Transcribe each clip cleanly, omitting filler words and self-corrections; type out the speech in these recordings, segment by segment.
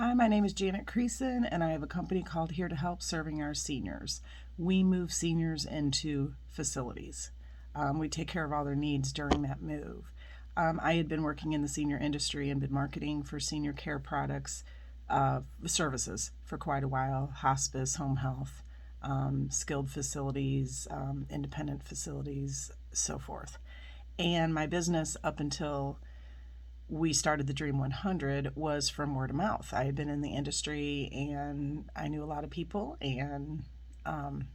Hi, my name is Janet Creason, and I have a company called Here to Help serving our seniors. We move seniors into facilities. We take care of all their needs during that move. I had been working in the senior industry and been marketing for senior care products, services for quite a while, hospice, home health, skilled facilities, independent facilities, so forth. And my business up until we started the Dream 100 was from word of mouth. I had been in the industry and I knew a lot of people, and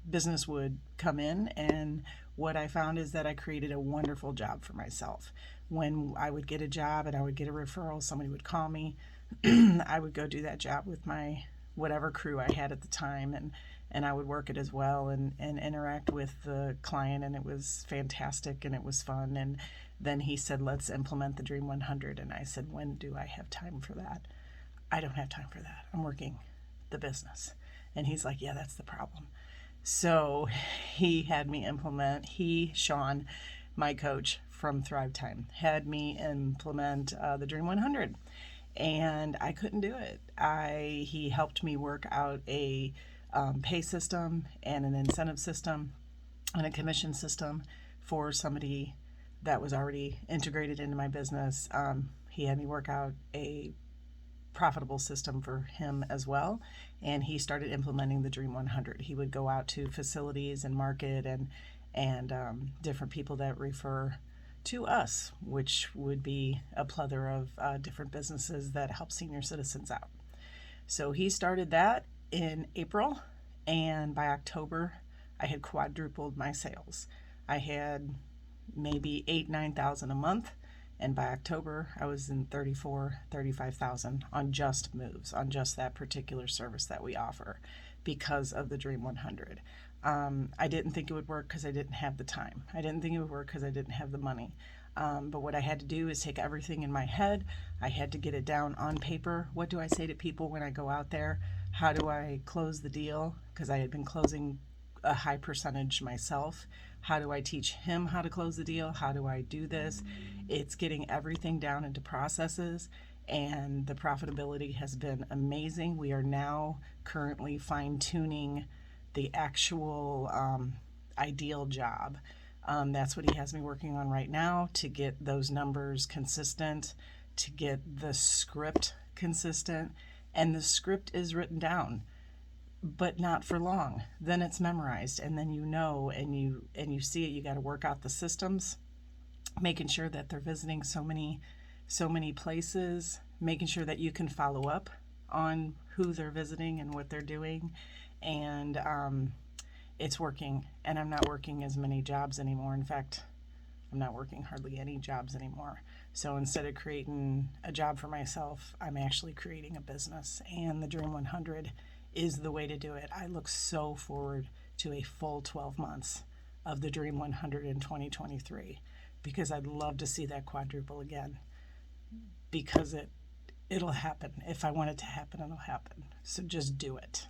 business would come in. And what I found is that I created a wonderful job for myself. When I would get a job and I would get a referral, somebody would call me. I would go do that job with my whatever crew I had at the time, and I would work it as well and interact with the client, and it was fantastic and it was fun. And then he said, let's implement the Dream 100. And I said, when do I have time for that? I don't have time for that. I'm working the business. And he's like, yeah, that's the problem. So he had me implement, Sean, my coach from Thrivetime, had me implement the Dream 100. And I couldn't do it. He helped me work out a pay system and an incentive system and a commission system for somebody that was already integrated into my business. He had me work out a profitable system for him as well, and he started implementing the Dream 100. He would go out to facilities and market and different people that refer to us, which would be a plethora of different businesses that help senior citizens out. So he started that in April, and by October, I had quadrupled my sales. I had maybe 9,000 a month, and by October, I was in 35,000 on just moves, on just that particular service that we offer because of the Dream 100. I didn't think it would work because I didn't have the time. I didn't think it would work because I didn't have the money. But what I had to do is take everything in my head. I had to get it down on paper. What do I say to people when I go out there? How do I close the deal? Because I had been closing a high percentage myself. How do I teach him how to close the deal? How do I do this? It's getting everything down into processes, and the profitability has been amazing. We are now currently fine-tuning the actual ideal job. That's what he has me working on right now, to get those numbers consistent, to get the script consistent. And the script is written down, but not for long. Then it's memorized, and then you know, and you see it. You got to work out the systems, making sure that they're visiting so many places, making sure that you can follow up on who they're visiting and what they're doing. And it's working, and I'm not working as many jobs anymore. In fact, I'm not working hardly any jobs anymore. So instead of creating a job for myself, I'm actually creating a business, and the Dream 100 is the way to do it. I look so forward to a full 12 months of the Dream 100 in 2023, because I'd love to see that quadruple again, because it'll happen. If I want it to happen, it'll happen. So just do it.